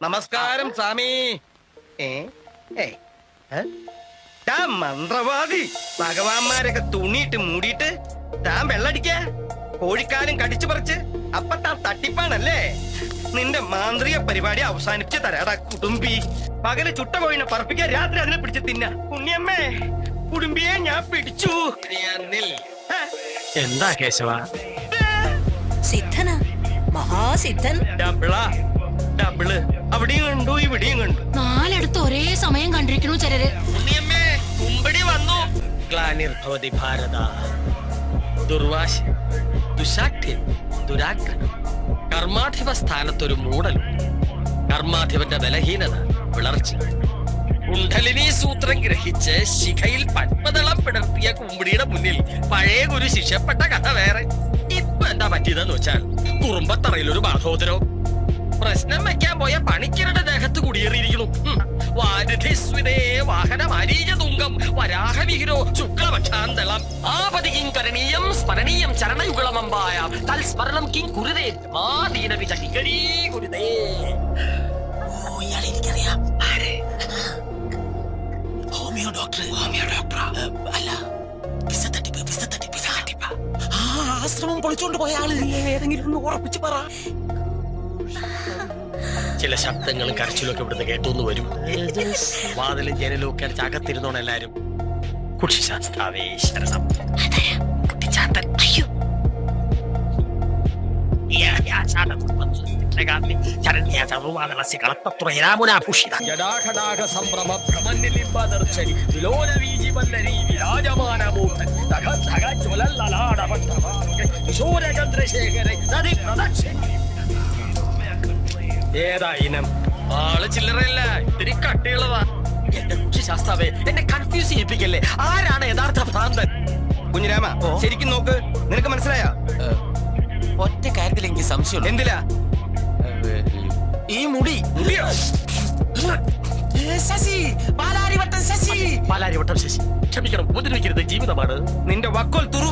നമസ്കാരം സ്വാമി. താൻ മന്ത്രവാദി. ഭഗവാന്മാരൊക്കെ തുണിയിട്ട് മൂടിയിട്ട് താൻ വെള്ളടിക്ക, കോഴിക്കാലും കടിച്ചു പറിച്ച്. അപ്പൊ താൻ തട്ടിപ്പാണല്ലേ? നിന്റെ മാന്ത്രിക പരിപാടി അവസാനിപ്പിച്ച് തരാടാ കുടുംബി. പകല് ചുട്ട കോഴിനെ പറപ്പിക്കാൻ, രാത്രി അതിനെ പിടിച്ച് തിന്ന. ഉണ്ണിയമ്മേ, കുടുംബിയെ ഞാൻ പിടിച്ചു. എന്താ കേശവ? സിദ്ധനാ, മഹാസിദ്ധൻ. ഡബിള് അവിടെയും കണ്ടു, ഇവിടെയും കണ്ടു. നാലെടുത്ത് ഒരേ സമയം കണ്ടിരിക്കണു ചിലര്. ഉണ്ണിയമ്മേ, കുമ്പടി വന്നു. ഗ്ലാനിർഭവതി ഭാരത. ദുർവാശ, ദുശാഠ്യം, ദുരാഗ്രഹം. കർമാധിപ സ്ഥാനത്തൊരു മൂടലും. കർമാധിപന്റെ ബലഹീനത, വിളർച്ച. കുണ്ഡലിനി സൂത്രം ഗ്രഹിച്ച് ശിഖയിൽ പത്മദളം പിടർത്തിയ കുമ്പിടിയുടെ മുന്നിൽ പഴയ ഗുരു ശിക്ഷപ്പെട്ട കഥ വേറെ. ഇപ്പൊ എന്താ പറ്റിയതെന്ന് വെച്ചാൽ കുറുമ്പത്തറയിലൊരു ബാധോദരോ. പ്രശ്നം വെക്കാൻ പോയ പണിക്കരുടെ ദേഹത്ത് കുടിയേറിയിരിക്കുന്നു. വാരധിസ്വിതേ വാഹനമാരീജതുംഗം വരാഹവിഹിരോ ശുക്ലപക്ഷാന്തളം ആപതി കിം കരണീയം സ്മരണീയം ചരണയുഗളമമ്പായ തൽസ്മരണം കിം കുരുതേ മാദീനപി ചകികരീ കുരുതേ. ഓ, ഇയാളെ എനിക്കറിയാം. ആരെ? Homeo doctor. ഹോമിയോ ഡോക്ടർ അല്ല, ആശ്രമം പൊളിച്ചോണ്ട് പോയ ആള്. ഏതെങ്കിലും ഒന്ന് ഉറപ്പിച്ച് പറ. ചില ശബ്ദങ്ങളും കരച്ചിലൊക്കെ ഇവിടുന്ന് കേട്ടോന്ന് വരും. വാതിലും ജനലും ഒക്കെ അടിച്ച് അകത്തിരുന്നോണം എല്ലാരും. കുക്ഷിശാസ്താവേ ശരണം. കുട്ടിച്ചാത്തൻ. അയ്യോ, ഏതാ ഇനം? ആള് ചില്ലറയല്ല, ഇത്തിരി കട്ടിയുള്ളതാ. എന്റെ കുക്ഷിശാസ്താവേ, എന്നെ കൺഫ്യൂസ് ചെയ്യിപ്പിക്കല്ലേ. ആരാണ് യഥാർത്ഥ ഭ്രാന്തൻ? കുഞ്ഞിരാമ, ശരിക്കും നോക്ക്. നിനക്ക് മനസ്സിലായോ? ഒറ്റ കാര്യത്തിൽ എനിക്ക് സംശയമുണ്ട്. എന്തിലാ? ഈ മുടി. മുടിയോ? ശശി, പാലാരിവട്ടം ശശി. പാലാരിവട്ടം ശശി, ക്ഷമിക്കണം, ഉപദ്രവിക്കരുത്, ജീവിതമാണ്. നിന്റെ വക്കോൽ തുറു.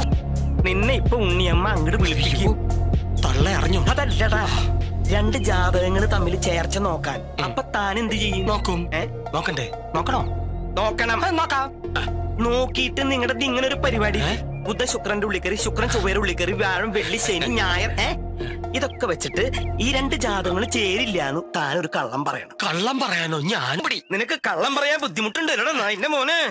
നിന്നെ ഇപ്പൊ ഉണ്ണിയമ്മ അങ്ങോട്ട് വിളിപ്പിക്കും. തള്ള അറിഞ്ഞു. അതല്ലടാ, രണ്ട് ജാതകങ്ങൾ തമ്മിൽ ചേർച്ച നോക്കാൻ. അപ്പൊ താൻ എന്ത് ചെയ്യും? നോക്കും. നോക്കണ്ടേ? നോക്കണോ? നോക്കണം. നോക്കാം. നോക്കിയിട്ട് നിങ്ങളുടെ ഇങ്ങനെ ഒരു പരിപാടി. ബുധ ശുക്രന്റെ ഉള്ളിക്കറി, ശുക്രൻ ചൊവ്വയുടെ ഉള്ളിക്കറി, വ്യാഴം വെള്ളി ശനി ഞായർ, ഇതൊക്കെ വെച്ചിട്ട് ഈ രണ്ട് ജാതകങ്ങൾ ചേരില്ലാന്ന് താൻ ഒരു കള്ളം പറയണം. കള്ളം പറയാനോ? ഞാൻ നിനക്ക് കള്ളം പറയാൻ ബുദ്ധിമുട്ടുണ്ട് എന്റെ മോനെ.